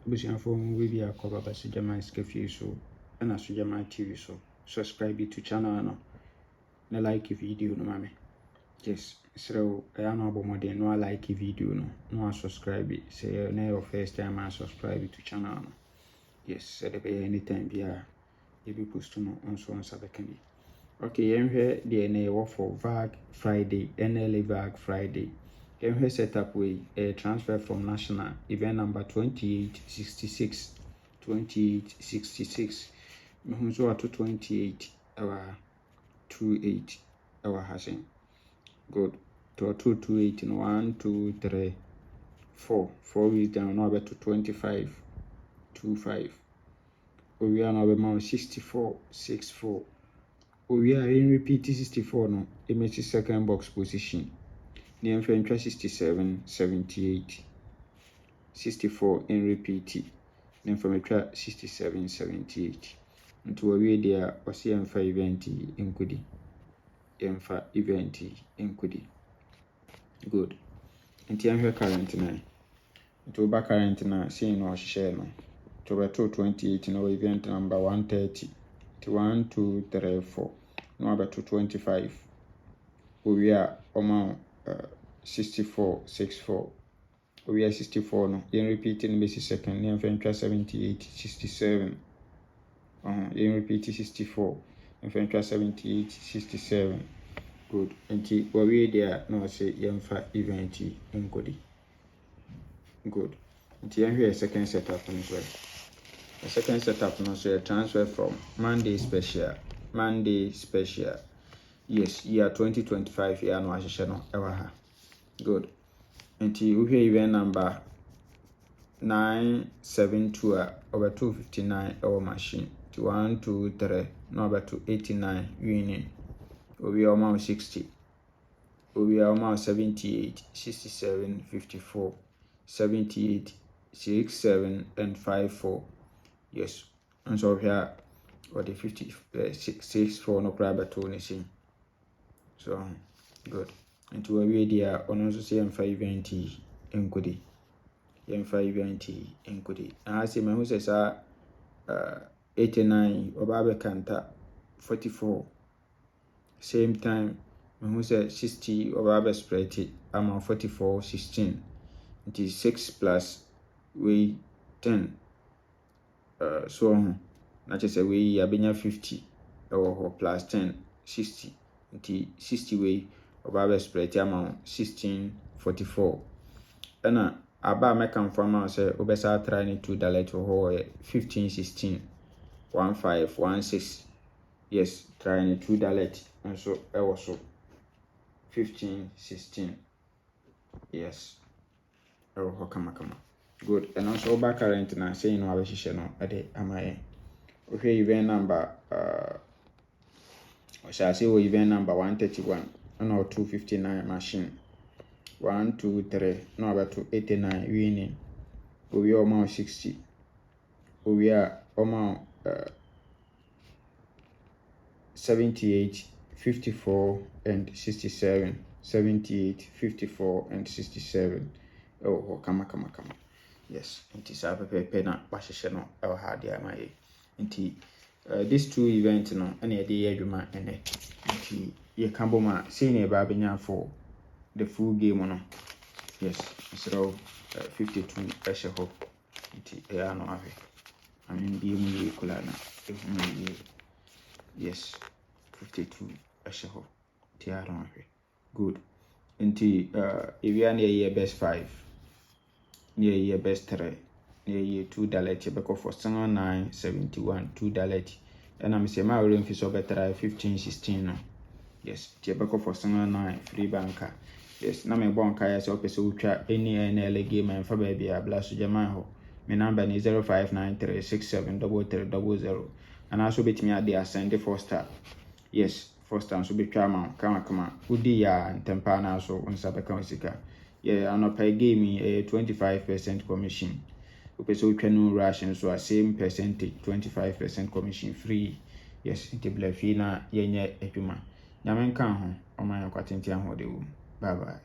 busiafo mu bi akoba ba Sujama Skefi so na Sujama TV so subscribe to channel no na like video no mame. Yes, so I know about more than no like video no subscribe. Say na your first time I subscribe to channel no. Yes, so the be anytime you be post no on so on sabekani. Okay, here the na for Vag Friday, Nla Vag Friday. Here setup way a transfer from national event number 2866. 2866. Me so to 28 our 28 our hashing. Good. To 228 in 1, 2, 3, 4. 4 weeks down now to 25. 25. We are now about 64, 64. We are in repeat 64 no. It makes the second box position. Near 67, 78. 64 in repeat. Then from 67, 78. Until we there was M5 event in Kudi. M5 event in Kudi. Good. Until I'm here current now. Until back current now, seeing or share no. To 28 no event number 130. To 1, 2, 3, 4. No about 225. We are amount 64, 64. We are 64 no. In repeating basis second. Near 78, 67. In repeat 64. In 78, 67. Good. Until we there no say M5 event in Kodi. Good. Until here second setup as well. The second setup no say transfer from Monday special. Yes, year 2025 year no ahye no ewa ha. Good. Until we hear event number 972 over 259 our machine. 1, 2, 3 no over 289 winning. We are almost 60. We are almost 78, 67, 54, 78, 67, and 54. Yes. And so here, or the 64 no crab at all. So, good. And to a there, on also say M5 event in Kudi. M5 event in Kudi. And I say, my who says, 89, or Babe Kanta, 44. Same time, who said 60 over our spread it, I'm on 44, 16. It is 6 plus we 10. So on. Not just a way, Abina 50 or plus 10, 60. It is 60 way of our spread, I'm on 16, 44. And about my come from us, Obesa trying to delete or 15, 16, 1, 5, 1, 6. Yes, trying to delete. And so also 15, 16. Yes. Oh, come. Good. And also back current now saying no no am I okay event number shall I say event number 131 and or 259 machine. 1, 2, 3, no about 289 winning. We are almost 60. We are almost 78, 54 and 67. 78, 54 and 67. Oh, come. Yes, it is a paper na bashisheno or hard my these two events no any day adwuma ene nti ye kamboma senior babenya for the full game no. Yes, so 52 ehye ho nti e ano ahe amen bi mu ye kula na yes 52 ehye ho ti ano ahe. Good. Nti if you are near best 5 near your best 3 near year 2 dalet because for 9 71 2 dalet and I'm say my room is over 15 16 no. Yes, because for 9 free banker. Yes, na me bon kaya say opese utwa any NL game and for baby abla so jama ho. My number is 0593673300 and also bet me at the ascend 4-star. Yes, 4-star so be twama kama udi ya ntempa na so unsabeka usika. Yeah, and pay game 25% commission. Opese utwa no ration so same percentage 25% commission free. Yes, it be fee na yenye edwuma. Nyame nka ho o man kwatenti ahode wo. Bye bye.